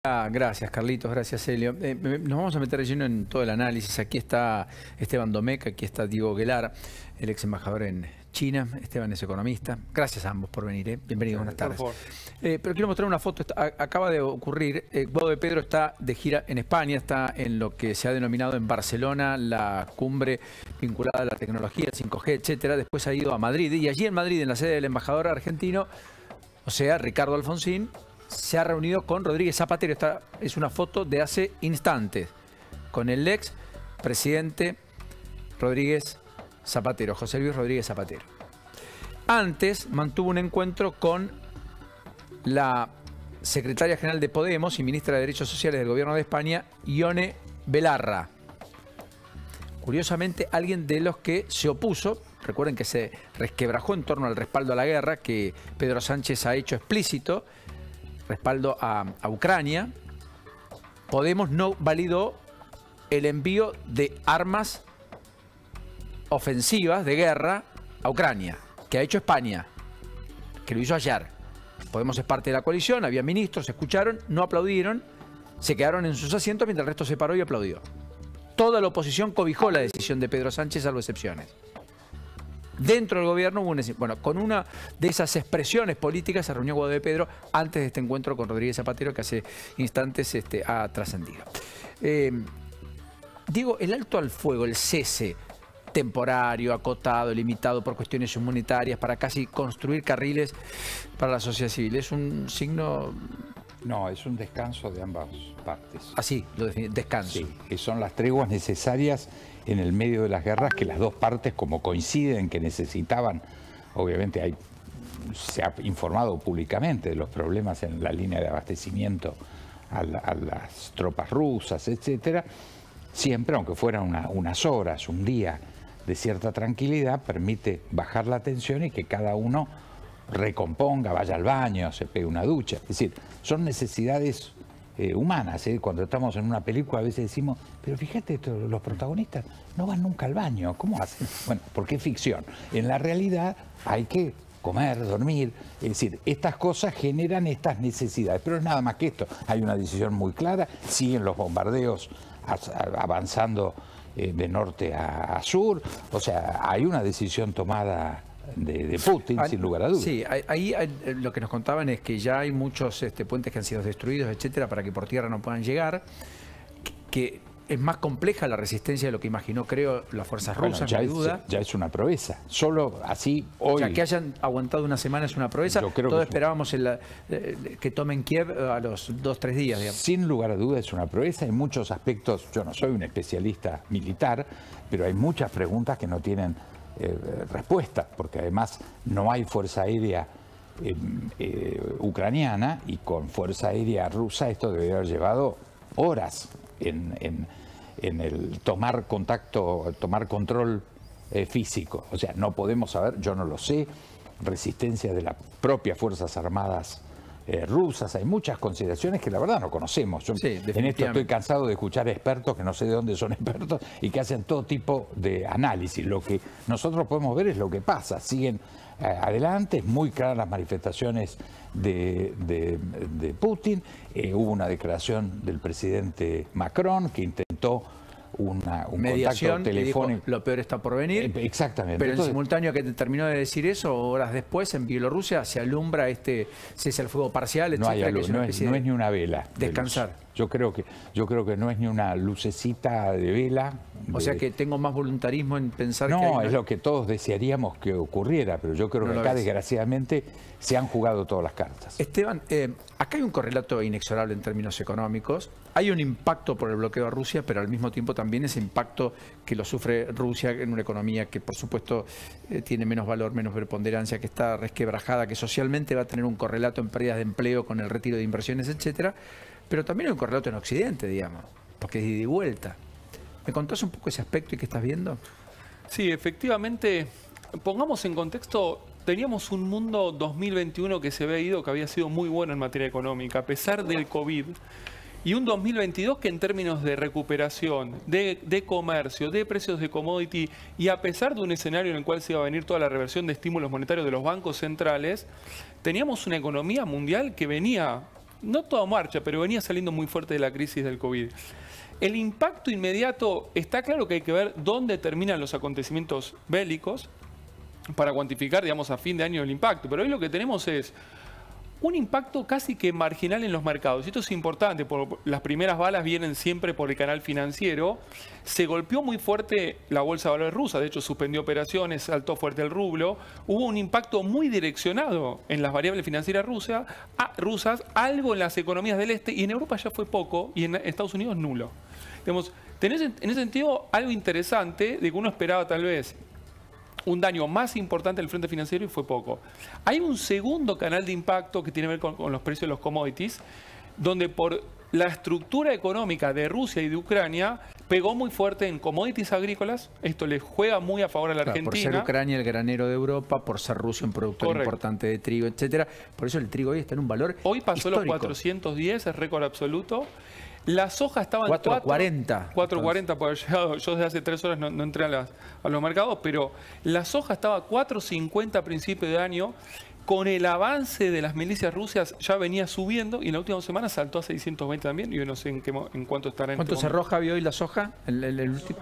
Gracias, Carlitos, gracias, Helio. Nos vamos a meter de lleno en todo el análisis. Aquí está Esteban Domecq, aquí está Diego Guelar, el ex embajador en China. Esteban es economista. Gracias a ambos por venir. Bienvenidos, buenas tardes. Pero quiero mostrar una foto. Acaba de ocurrir. Guado de Pedro está de gira en España, está en lo que se ha denominado en Barcelona la cumbre vinculada a la tecnología, el 5G, etcétera. Después ha ido a Madrid y allí en Madrid, en la sede del embajador argentino, o sea, Ricardo Alfonsín, se ha reunido con Rodríguez Zapatero. Esta es una foto de hace instantes, con el ex presidente Rodríguez Zapatero, José Luis Rodríguez Zapatero. Antes mantuvo un encuentro con la secretaria general de Podemos y ministra de Derechos Sociales del Gobierno de España, Ione Belarra. Curiosamente, alguien de los que se opuso. Recuerden que se resquebrajó en torno al respaldo a la guerra que Pedro Sánchez ha hecho explícito, respaldo a Ucrania. Podemos no validó el envío de armas ofensivas de guerra a Ucrania, que ha hecho España, que lo hizo ayer. Podemos es parte de la coalición, había ministros, se escucharon, no aplaudieron, se quedaron en sus asientos mientras el resto se paró y aplaudió. Toda la oposición cobijó la decisión de Pedro Sánchez, salvo excepciones. Dentro del gobierno hubo con una de esas expresiones políticas se reunió Guado de Pedro antes de este encuentro con Rodríguez Zapatero que hace instantes ha trascendido. Digo, el alto al fuego, el cese temporario, acotado, limitado por cuestiones humanitarias para casi construir carriles para la sociedad civil, ¿es un signo? No, es un descanso de ambas partes. Así, lo define, descanso. Sí, que son las treguas necesarias en el medio de las guerras, que las dos partes, como coinciden que necesitaban, obviamente se ha informado públicamente de los problemas en la línea de abastecimiento a las tropas rusas, etcétera. Siempre, aunque fueran unas horas, un día de cierta tranquilidad, permite bajar la tensión y que cada uno recomponga, vaya al baño, se pegue una ducha. Es decir, son necesidades humanas. Cuando estamos en una película a veces decimos, pero fíjate, los protagonistas no van nunca al baño, ¿cómo hacen? Bueno, porque es ficción. En la realidad hay que comer, dormir, es decir, estas cosas generan estas necesidades, pero es nada más que esto. Hay una decisión muy clara, siguen los bombardeos avanzando de norte a sur, o sea, hay una decisión tomada de Putin, sin lugar a dudas. Sí, ahí lo que nos contaban es que ya hay muchos puentes que han sido destruidos, etcétera, para que por tierra no puedan llegar, que es más compleja la resistencia de lo que imaginó, creo, las fuerzas rusas, no hay duda. Ya es una proeza. Solo así hoy... Ya que hayan aguantado una semana es una proeza. Todos esperábamos que tomen Kiev a los 2-3 días, digamos. Sin lugar a dudas es una proeza. En muchos aspectos, yo no soy un especialista militar, pero hay muchas preguntas que no tienen respuesta, porque además no hay fuerza aérea ucraniana, y con fuerza aérea rusa esto debería haber llevado horas en el tomar contacto, tomar control físico. O sea, no podemos saber, yo no lo sé, resistencia de las propias Fuerzas Armadas rusas. Hay muchas consideraciones que la verdad no conocemos. Yo en esto estoy cansado de escuchar expertos que no sé de dónde son expertos y que hacen todo tipo de análisis. Lo que nosotros podemos ver es lo que pasa. Siguen adelante, es muy claras las manifestaciones de Putin. Hubo una declaración del presidente Macron que intentó un mediación, contacto telefónico. Dijo, lo peor está por venir. Exactamente. Pero en simultáneo que terminó de decir eso, horas después en Bielorrusia se alumbra cese al fuego parcial, no es ni una vela. Descansar. Yo creo que no es ni una lucecita de vela. O sea que tengo más voluntarismo en pensar que no, es lo que todos desearíamos que ocurriera, pero yo creo que acá desgraciadamente se han jugado todas las cartas. Esteban, acá hay un correlato inexorable en términos económicos. Hay un impacto por el bloqueo a Rusia, pero al mismo tiempo también ese impacto que lo sufre Rusia en una economía que por supuesto tiene menos valor, menos preponderancia, que está resquebrajada, que socialmente va a tener un correlato en pérdidas de empleo con el retiro de inversiones, etcétera. Pero también hay un correlato en Occidente, digamos, porque es de ida y vuelta. ¿Me contás un poco ese aspecto y qué estás viendo? Sí, efectivamente, pongamos en contexto, teníamos un mundo 2021 que se había ido, que había sido muy bueno en materia económica, a pesar del COVID, y un 2022 que en términos de recuperación, de comercio, de precios de commodity, y a pesar de un escenario en el cual se iba a venir toda la reversión de estímulos monetarios de los bancos centrales, teníamos una economía mundial que venía no toda marcha, pero venía saliendo muy fuerte de la crisis del COVID. El impacto inmediato, está claro que hay que ver dónde terminan los acontecimientos bélicos para cuantificar, digamos, a fin de año el impacto. Pero hoy lo que tenemos es un impacto casi que marginal en los mercados. Y esto es importante, porque las primeras balas vienen siempre por el canal financiero. Se golpeó muy fuerte la bolsa de valores rusa, de hecho suspendió operaciones, saltó fuerte el rublo. Hubo un impacto muy direccionado en las variables financieras rusas, algo en las economías del este, y en Europa ya fue poco, y en Estados Unidos nulo. Digamos, tenés en ese sentido algo interesante de que uno esperaba tal vez un daño más importante en el frente financiero y fue poco. Hay un segundo canal de impacto que tiene que ver con los precios de los commodities, donde por la estructura económica de Rusia y de Ucrania pegó muy fuerte en commodities agrícolas. Esto le juega muy a favor a la Argentina. Por ser Ucrania el granero de Europa, por ser Rusia un productor importante de trigo, etcétera. Por eso el trigo hoy está en un valor hoy pasó histórico. Los 410, es récord absoluto. La soja estaba en 4.40. 4.40 por haber llegado. Yo desde hace 3 horas no entré a los mercados, pero la soja estaba a 4.50 a principio de año. Con el avance de las milicias rusas ya venía subiendo y en la última semana saltó a 620 también. Y yo no sé en cuánto estará. ¿Cuánto se arroja hoy la soja? El último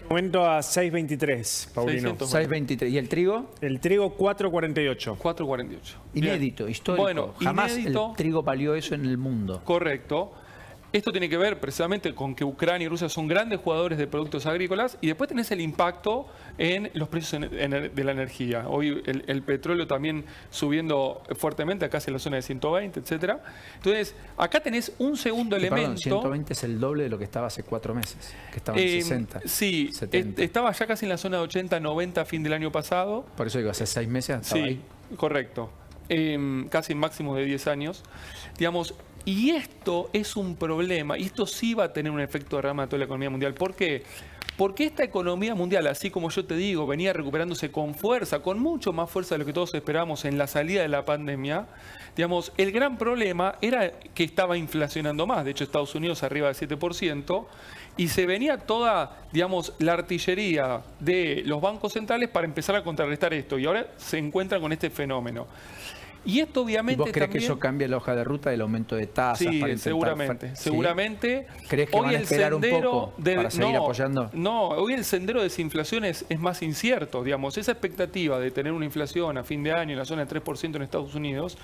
momento a 6.23, Paulino. 6.23. ¿Y el trigo? El trigo 4.48. 4.48. Inédito, histórico. Bueno, jamás inédito, el trigo valió eso en el mundo. Correcto. Esto tiene que ver precisamente con que Ucrania y Rusia son grandes jugadores de productos agrícolas y después tenés el impacto en los precios de la energía. Hoy el petróleo también subiendo fuertemente, acá en la zona de 120, etcétera. Entonces, acá tenés un segundo elemento. Perdón, 120 es el doble de lo que estaba hace 4 meses, que estaba en 60. Sí, 70. Estaba ya casi en la zona de 80, 90 a fin del año pasado. Por eso digo, hace 6 meses estaba ahí. Correcto. Casi en máximo de 10 años. Digamos, y esto es un problema, y esto sí va a tener un efecto de derrama en toda la economía mundial. ¿Por qué? Porque esta economía mundial, así como yo te digo, venía recuperándose con fuerza, con mucho más fuerza de lo que todos esperábamos en la salida de la pandemia. Digamos, el gran problema era que estaba inflacionando más. De hecho, Estados Unidos arriba del 7%. Y se venía toda, digamos, la artillería de los bancos centrales para empezar a contrarrestar esto. Y ahora se encuentran con este fenómeno. Y esto obviamente ¿Y vos crees también, que eso cambia la hoja de ruta del aumento de tasas? Sí, para seguramente. ¿Sí? Seguramente. ¿Crees que van a esperar un poco para seguir apoyando? No, hoy el sendero de desinflación es más incierto. Digamos, esa expectativa de tener una inflación a fin de año en la zona de 3% en Estados Unidos,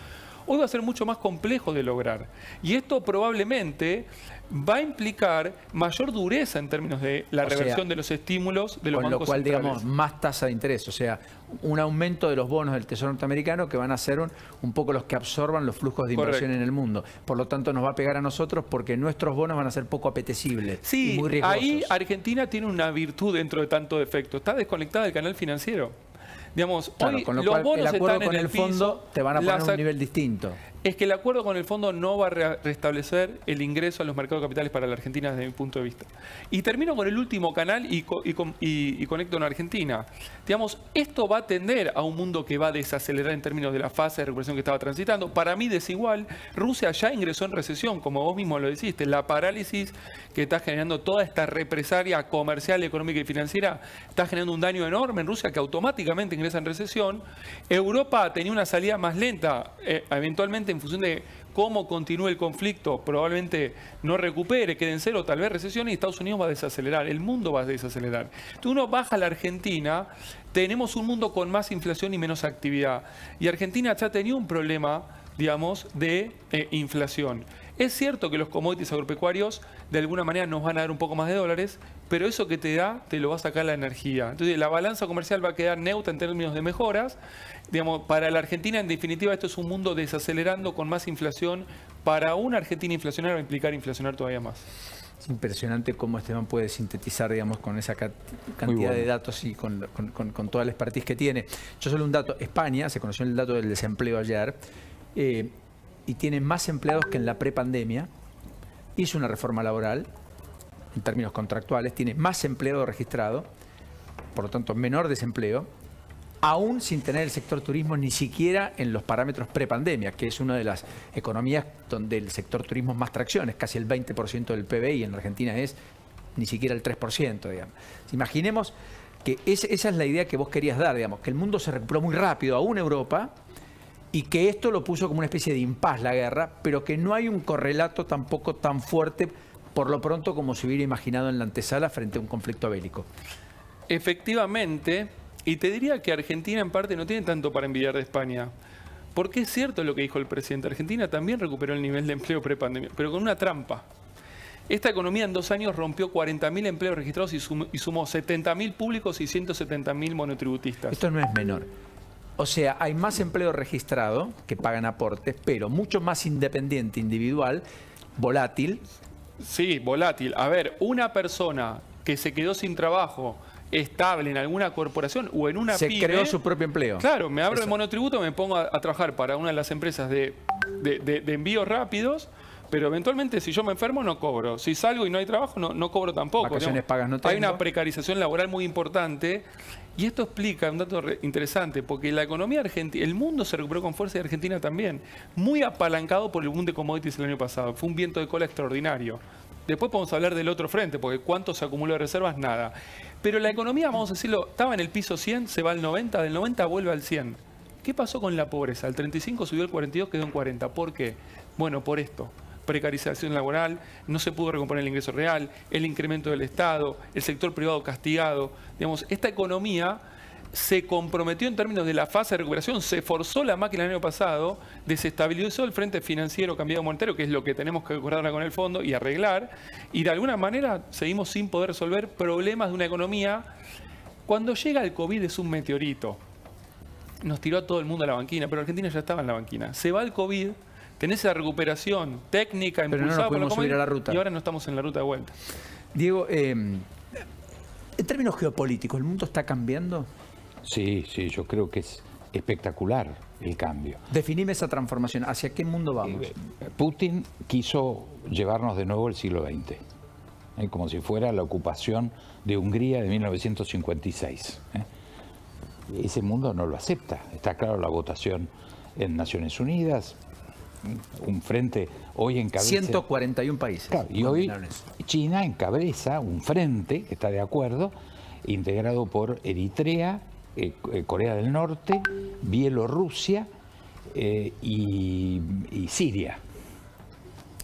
hoy va a ser mucho más complejo de lograr. Y esto probablemente va a implicar mayor dureza en términos de la reversión de los estímulos de los bancos centrales. Con lo cual, digamos, más tasa de interés. O sea, un aumento de los bonos del Tesoro norteamericano que van a ser un poco los que absorban los flujos de inversión en el mundo. Por lo tanto, nos va a pegar a nosotros porque nuestros bonos van a ser poco apetecibles y muy riesgosos. Ahí Argentina tiene una virtud dentro de tanto defecto. Está desconectada del canal financiero. Digamos, claro, hoy con lo los cual, bonos el acuerdo están con en el fondo te van a poner un nivel distinto. Es que el acuerdo con el fondo no va a restablecer el ingreso a los mercados de capitales para la Argentina desde mi punto de vista. Y termino con el último canal y conecto con Argentina. Digamos, esto va a tender a un mundo que va a desacelerar en términos de la fase de recuperación que estaba transitando. Para mí desigual, Rusia ya ingresó en recesión, como vos mismo lo dijiste. La parálisis que está generando toda esta represalia comercial, económica y financiera está generando un daño enorme en Rusia que automáticamente ingresa en recesión. Europa tenía una salida más lenta, eventualmente en función de cómo continúe el conflicto, probablemente no recupere, quede en cero, tal vez recesión, y Estados Unidos va a desacelerar, el mundo va a desacelerar. Entonces uno baja a la Argentina, tenemos un mundo con más inflación y menos actividad. Y Argentina ya tenía un problema, digamos, de inflación. Es cierto que los commodities agropecuarios de alguna manera nos van a dar un poco más de dólares, pero eso que te da, te lo va a sacar la energía. Entonces la balanza comercial va a quedar neutra en términos de mejoras. Digamos, para la Argentina, en definitiva, esto es un mundo desacelerando con más inflación. Para una Argentina inflacionaria va a implicar inflacionar todavía más. Es impresionante cómo Esteban puede sintetizar, digamos, con esa cantidad de datos y con toda la expertise que tiene. Yo solo un dato. España, se conoció el dato del desempleo ayer, y tiene más empleados que en la prepandemia. Hizo una reforma laboral, en términos contractuales, tiene más empleado registrado, por lo tanto menor desempleo, aún sin tener el sector turismo ni siquiera en los parámetros prepandemia, que es una de las economías donde el sector turismo es más tracción, es casi el 20% del PBI, en la Argentina es ni siquiera el 3%, digamos. Imaginemos que esa es la idea que vos querías dar, digamos, que el mundo se recuperó muy rápido, aún Europa, y que esto lo puso como una especie de impas la guerra, pero que no hay un correlato tampoco tan fuerte por lo pronto como se hubiera imaginado en la antesala frente a un conflicto bélico. Efectivamente, y te diría que Argentina en parte no tiene tanto para envidiar de España. Porque es cierto lo que dijo el presidente. Argentina también recuperó el nivel de empleo prepandemia, pero con una trampa. Esta economía en 2 años rompió 40.000 empleos registrados y sumó 70.000 públicos y 170.000 monotributistas. Esto no es menor. O sea, hay más empleo registrado que pagan aportes, pero mucho más independiente, individual, volátil. Sí, volátil. A ver, una persona que se quedó sin trabajo estable en alguna corporación o en una se pyme, creó su propio empleo. Claro, me abro el monotributo, me pongo a trabajar para una de las empresas de envíos rápidos, pero eventualmente si yo me enfermo no cobro. Si salgo y no hay trabajo, no cobro tampoco. Vacaciones pagas no tengo. Hay una precarización laboral muy importante y esto explica un dato interesante, porque la economía argentina, el mundo se recuperó con fuerza y Argentina también, muy apalancado por el boom de commodities el año pasado. Fue un viento de cola extraordinario. Después podemos hablar del otro frente, porque ¿cuánto se acumuló de reservas? Nada. Pero la economía, vamos a decirlo, estaba en el piso 100, se va al 90, del 90 vuelve al 100. ¿Qué pasó con la pobreza? El 35 subió al 42, quedó en 40. ¿Por qué? Bueno, por esto. Precarización laboral, no se pudo recomponer el ingreso real, el incremento del Estado, el sector privado castigado. Digamos, esta economía se comprometió en términos de la fase de recuperación, se forzó la máquina el año pasado, desestabilizó el frente financiero cambiado monetario, que es lo que tenemos que acordar ahora con el fondo y arreglar, y de alguna manera seguimos sin poder resolver problemas de una economía. Cuando llega el COVID es un meteorito, nos tiró a todo el mundo a la banquina, pero Argentina ya estaba en la banquina. Se va el COVID, tenés esa recuperación técnica pero impulsada no por la subir a la ruta. y ahora no estamos en la ruta de vuelta. Diego, en términos geopolíticos, ¿el mundo está cambiando? Sí, sí, yo creo que es espectacular el cambio. Definime esa transformación. ¿Hacia qué mundo vamos? Putin quiso llevarnos de nuevo al siglo XX, como si fuera la ocupación de Hungría de 1956. Ese mundo no lo acepta. Está claro la votación en Naciones Unidas, un frente hoy encabeza... 141 países. Claro, y hoy China encabeza un frente que está de acuerdo, integrado por Eritrea, Corea del Norte, Bielorrusia y Siria.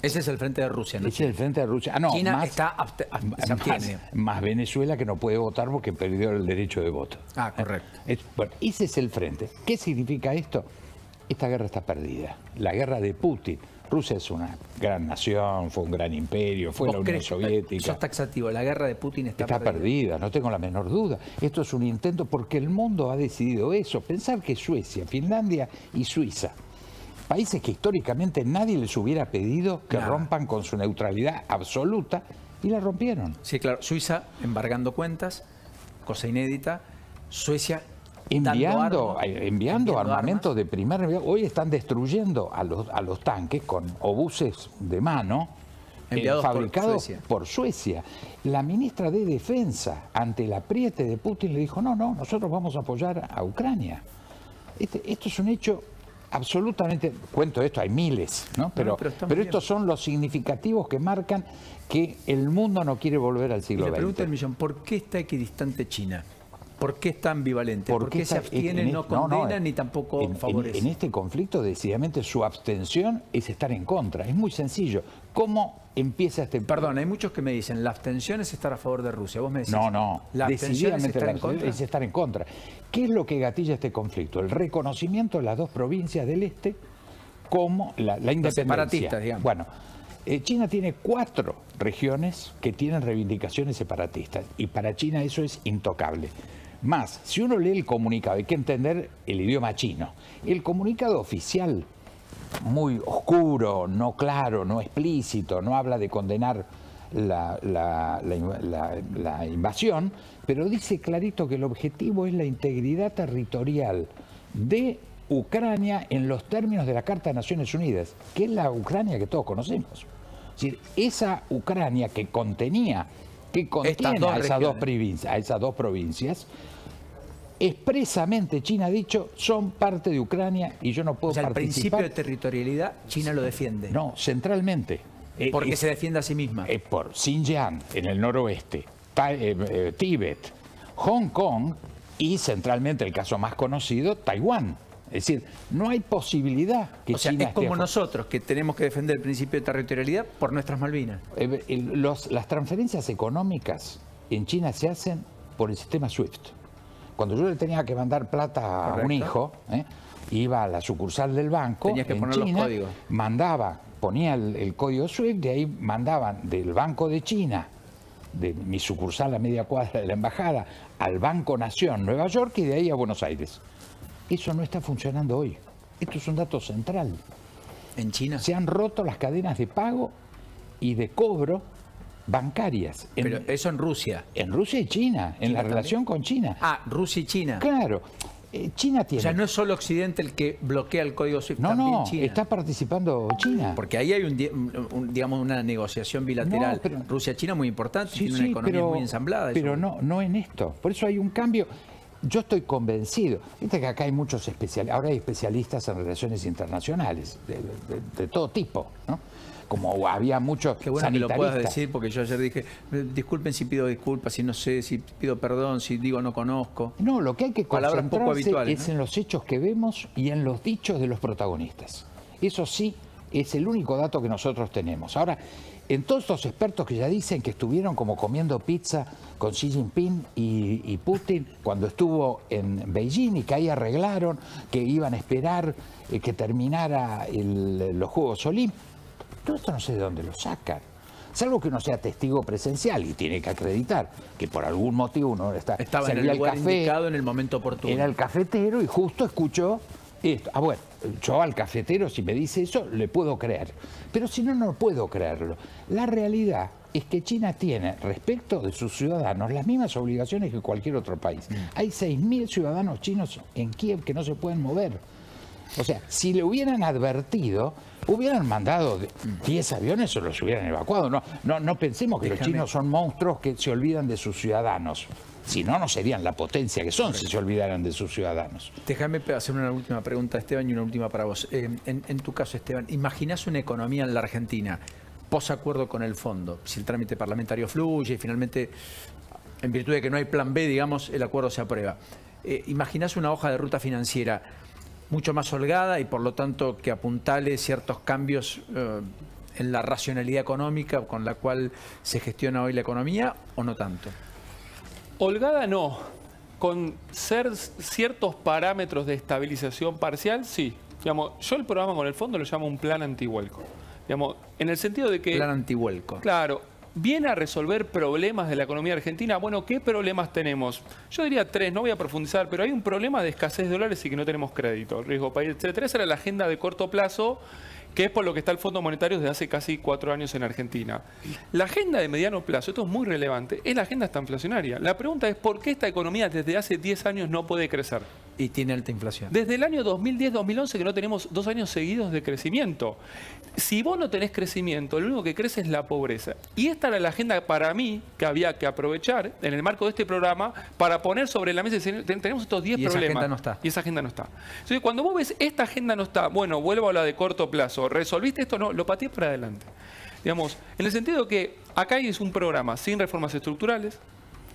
Ese es el frente de Rusia, ¿no? Ese es el frente de Rusia. Ah, no, China más, está más Venezuela, que no puede votar porque perdió el derecho de voto. Ah, correcto. Bueno, ese es el frente. ¿Qué significa esto? Esta guerra está perdida. La guerra de Putin. Rusia es una gran nación, fue un gran imperio, fue la Unión Soviética. Sos taxativo, la guerra de Putin está perdida, no tengo la menor duda. Esto es un intento porque el mundo ha decidido eso. Pensar que Suecia, Finlandia y Suiza, países que históricamente nadie les hubiera pedido que rompan con su neutralidad absoluta, y la rompieron. Sí, claro. Suiza embargando cuentas, cosa inédita. Suecia enviando armamentos de primer nivel. Hoy están destruyendo a los tanques con obuses de mano fabricados por Suecia. La ministra de Defensa, ante el apriete de Putin, le dijo, no, nosotros vamos a apoyar a Ucrania. Esto es un hecho absolutamente... Cuento esto, hay miles, ¿no? Pero estos son los significativos que marcan que el mundo no quiere volver al siglo XX. Le pregunta el millón, ¿por qué está equidistante China? ¿Por qué es tan ambivalente? ¿Por qué se abstiene, no condena ni tampoco favorece? En este conflicto, decididamente, su abstención es estar en contra. Es muy sencillo. ¿Cómo empieza este...? Perdón, hay muchos que me dicen, la abstención es estar a favor de Rusia. Vos me decís, no. ¿la abstención es estar en contra? ¿Qué es lo que gatilla este conflicto? El reconocimiento de las dos provincias del este como la independencia. Separatistas, digamos. Bueno, China tiene 4 regiones que tienen reivindicaciones separatistas y para China eso es intocable. Más, si uno lee el comunicado, hay que entender el idioma chino. El comunicado oficial, muy oscuro, no claro, no explícito, no habla de condenar la invasión, pero dice clarito que el objetivo es la integridad territorial de Ucrania en los términos de la Carta de Naciones Unidas, que es la Ucrania que todos conocemos. Es decir, esa Ucrania que contiene a esas dos provincias, expresamente China ha dicho, son parte de Ucrania y yo no puedo participar. El principio de territorialidad, China lo defiende. No, centralmente. Porque se defiende a sí misma. Por Xinjiang, en el noroeste, Tíbet, Hong Kong y centralmente, el caso más conocido, Taiwán. Es decir, no hay posibilidad que O sea, China es como esté... nosotros, que tenemos que defender el principio de territorialidad por nuestras Malvinas. Las transferencias económicas en China se hacen por el sistema SWIFT. Cuando yo le tenía que mandar plata a un hijo, iba a la sucursal del banco Tenías que en poner China, los códigos. ponía el código SWIFT, de ahí mandaban del Banco de China, de mi sucursal a media cuadra de la embajada, al Banco Nación Nueva York y de ahí a Buenos Aires. Eso no está funcionando hoy. Esto es un dato central. ¿En China? Se han roto las cadenas de pago y de cobro bancarias. Pero eso en Rusia. En Rusia y China, en la relación con China. Ah, Rusia y China. Claro, China tiene... O sea, no es solo Occidente el que bloquea el código SWIFT, No, también no, China. está participando China. Porque ahí hay digamos, una negociación bilateral. No, pero- Rusia-China muy importante, Sí, tiene una sí, economía muy ensamblada. pero eso. no en esto. Por eso hay un cambio. Yo estoy convencido. Viste que acá hay muchos especialistas. Ahora hay especialistas en relaciones internacionales, de todo tipo, ¿no? Como había muchos Qué bueno que lo puedas sanitaristas. decir, porque yo ayer dije, disculpen si pido disculpas, si no sé, si pido perdón, si digo no conozco. No, lo que hay que Palabras poco concentrarse habituales, es ¿no? en los hechos que vemos y en los dichos de los protagonistas. Eso sí es el único dato que nosotros tenemos. Ahora, en todos estos expertos que ya dicen que estuvieron como comiendo pizza con Xi Jinping y Putin cuando estuvo en Beijing y que ahí arreglaron, que iban a esperar que terminara los Juegos Olímpicos, todo esto no sé de dónde lo sacan. Salvo que uno sea testigo presencial y tiene que acreditar que por algún motivo uno Estaba en servía el lugar café, indicado en el momento oportuno. era el cafetero y justo escuchó esto. Ah, bueno, yo al cafetero, si me dice eso, le puedo creer. Pero si no, no puedo creerlo. La realidad es que China tiene, respecto de sus ciudadanos, las mismas obligaciones que cualquier otro país. Hay 6.000 ciudadanos chinos en Kiev que no se pueden mover. O sea, si le hubieran advertido, hubieran mandado 10 aviones o los hubieran evacuado. No pensemos que los chinos son monstruos que se olvidan de sus ciudadanos. Si no, no serían la potencia que son si se olvidaran de sus ciudadanos. Déjame hacer una última pregunta, Esteban, y una última para vos. En tu caso, Esteban, ¿imaginás una economía en la Argentina posacuerdo con el fondo? Si el trámite parlamentario fluye y finalmente, en virtud de que no hay plan B, digamos, el acuerdo se aprueba. ¿Imaginás una hoja de ruta financiera mucho más holgada y por lo tanto que apuntale ciertos cambios en la racionalidad económica con la cual se gestiona hoy la economía o no tanto? Holgada no. Con ciertos parámetros de estabilización parcial, sí. Digamos, yo el programa con el fondo lo llamo un plan antihuelco. Digamos, en el sentido de que... Plan antihuelco. Claro, viene a resolver problemas de la economía argentina. Bueno, ¿qué problemas tenemos? Yo diría 3, no voy a profundizar, pero hay un problema de escasez de dólares y que no tenemos crédito, riesgo país, etcétera. Esa era la agenda de corto plazo, que es por lo que está el Fondo Monetario desde hace casi 4 años en Argentina. La agenda de mediano plazo, esto es muy relevante, es la agenda estanflacionaria. La pregunta es ¿por qué esta economía desde hace 10 años no puede crecer? Y tiene alta inflación. Desde el año 2010-2011 que no tenemos 2 años seguidos de crecimiento. Si vos no tenés crecimiento, lo único que crece es la pobreza. Y esta era la agenda para mí que había que aprovechar en el marco de este programa para poner sobre la mesa, tenemos estos 10 problemas. Y esa agenda no está. Y esa agenda no está. Entonces, cuando vos ves esta agenda no está, bueno, vuelvo a la de corto plazo, ¿resolviste esto? No, lo pateé para adelante. Digamos, en el sentido que acá es un programa sin reformas estructurales,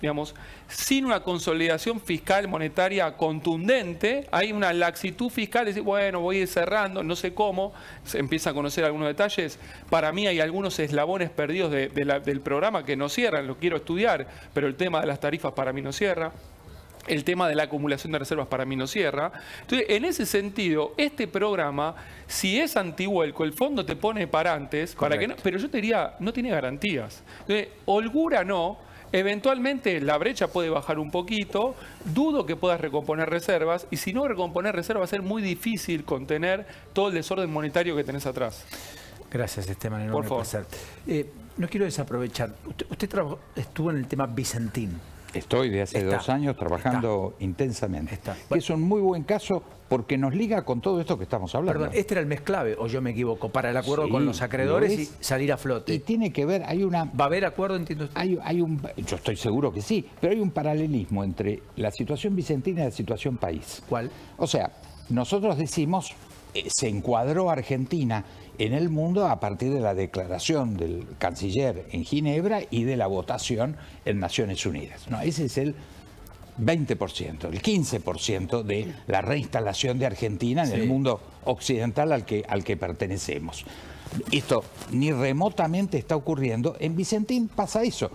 digamos, sin una consolidación fiscal monetaria contundente, hay una laxitud fiscal, decir, bueno, voy a ir cerrando, no sé cómo, se empieza a conocer algunos detalles. Para mí hay algunos eslabones perdidos del programa que no cierran, lo quiero estudiar, pero el tema de las tarifas para mí no cierra. El tema de la acumulación de reservas para mí no cierra. Entonces, en ese sentido, este programa, si es antihuelco, el fondo te pone parantes, para que no, pero yo te diría, no tiene garantías. Entonces, holgura no. Eventualmente la brecha puede bajar un poquito, dudo que puedas recomponer reservas, y si no recomponer reservas va a ser muy difícil contener todo el desorden monetario que tenés atrás. Gracias, Esteban, enorme Por favor. placer. No quiero desaprovechar, usted estuvo en el tema Vicentín. Estoy de hace 2 años trabajando intensamente. Que es un muy buen caso porque nos liga con todo esto que estamos hablando. Perdón, este era el mes clave, o yo me equivoco, para el acuerdo Sí, con los acreedores lo y es. salir a flote. Y tiene que ver, hay una... ¿Va a haber acuerdo, entiendo usted? Yo estoy seguro que sí, pero hay un paralelismo entre la situación vicentina y la situación país. ¿Cuál? O sea, nosotros decimos, se encuadró Argentina en el mundo a partir de la declaración del canciller en Ginebra y de la votación en Naciones Unidas. No, ese es el 20%, el 15% de la reinstalación de Argentina en el mundo occidental al que pertenecemos. Esto ni remotamente está ocurriendo. En Vicentín pasa eso.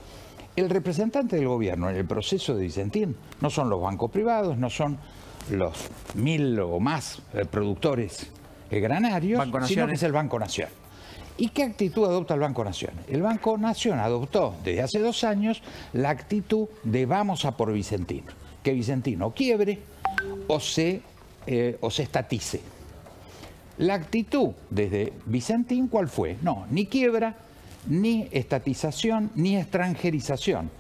El representante del gobierno en el proceso de Vicentín no son los bancos privados, no son los 1000 o más productores granarios, sino que es el Banco Nación. ¿Y qué actitud adopta el Banco Nación? El Banco Nación adoptó desde hace 2 años la actitud de vamos a por Vicentín. Que Vicentín o quiebre o se estatice. La actitud desde Vicentín, ¿cuál fue? No, ni quiebra, ni estatización, ni extranjerización.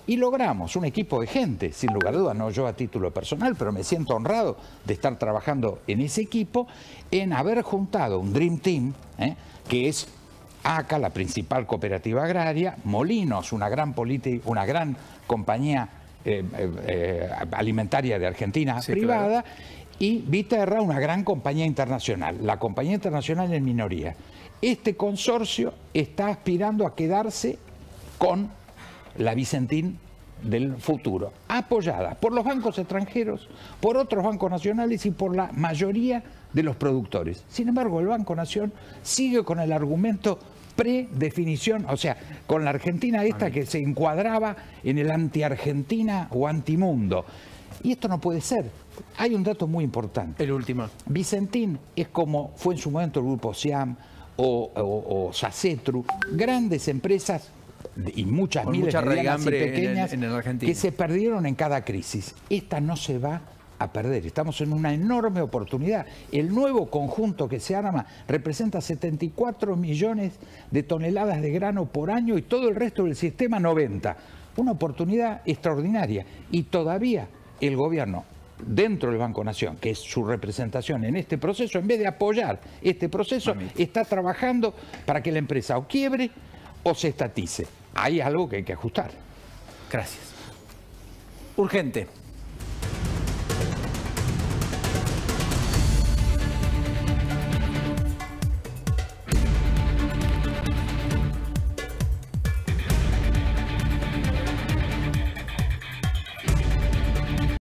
Y logramos un equipo de gente, sin lugar a dudas, no yo a título personal, pero me siento honrado de estar trabajando en ese equipo, en haber juntado un Dream Team, que es ACA, la principal cooperativa agraria, Molinos, una gran compañía alimentaria de Argentina privada, y Viterra, una gran compañía internacional. La compañía internacional en minoría. Este consorcio está aspirando a quedarse con la Vicentín del futuro, apoyada por los bancos extranjeros, por otros bancos nacionales y por la mayoría de los productores. Sin embargo, el Banco Nación sigue con el argumento predefinición, o sea, con la Argentina esta que se encuadraba en el anti-Argentina o antimundo. Y esto no puede ser. Hay un dato muy importante. El último. Vicentín es como fue en su momento el grupo SIAM o Sacetru, grandes empresas y muchas con miles mucha de medianas y raigambre pequeñas en Argentina, que se perdieron en cada crisis. Esta no se va a perder. Estamos en una enorme oportunidad. El nuevo conjunto que se arma representa 74 millones de toneladas de grano por año y todo el resto del sistema 90. Una oportunidad extraordinaria. Y todavía el gobierno, dentro del Banco Nación, que es su representación en este proceso, en vez de apoyar este proceso, está trabajando para que la empresa o quiebre o se estatice. Hay algo que hay que ajustar. Gracias. Urgente.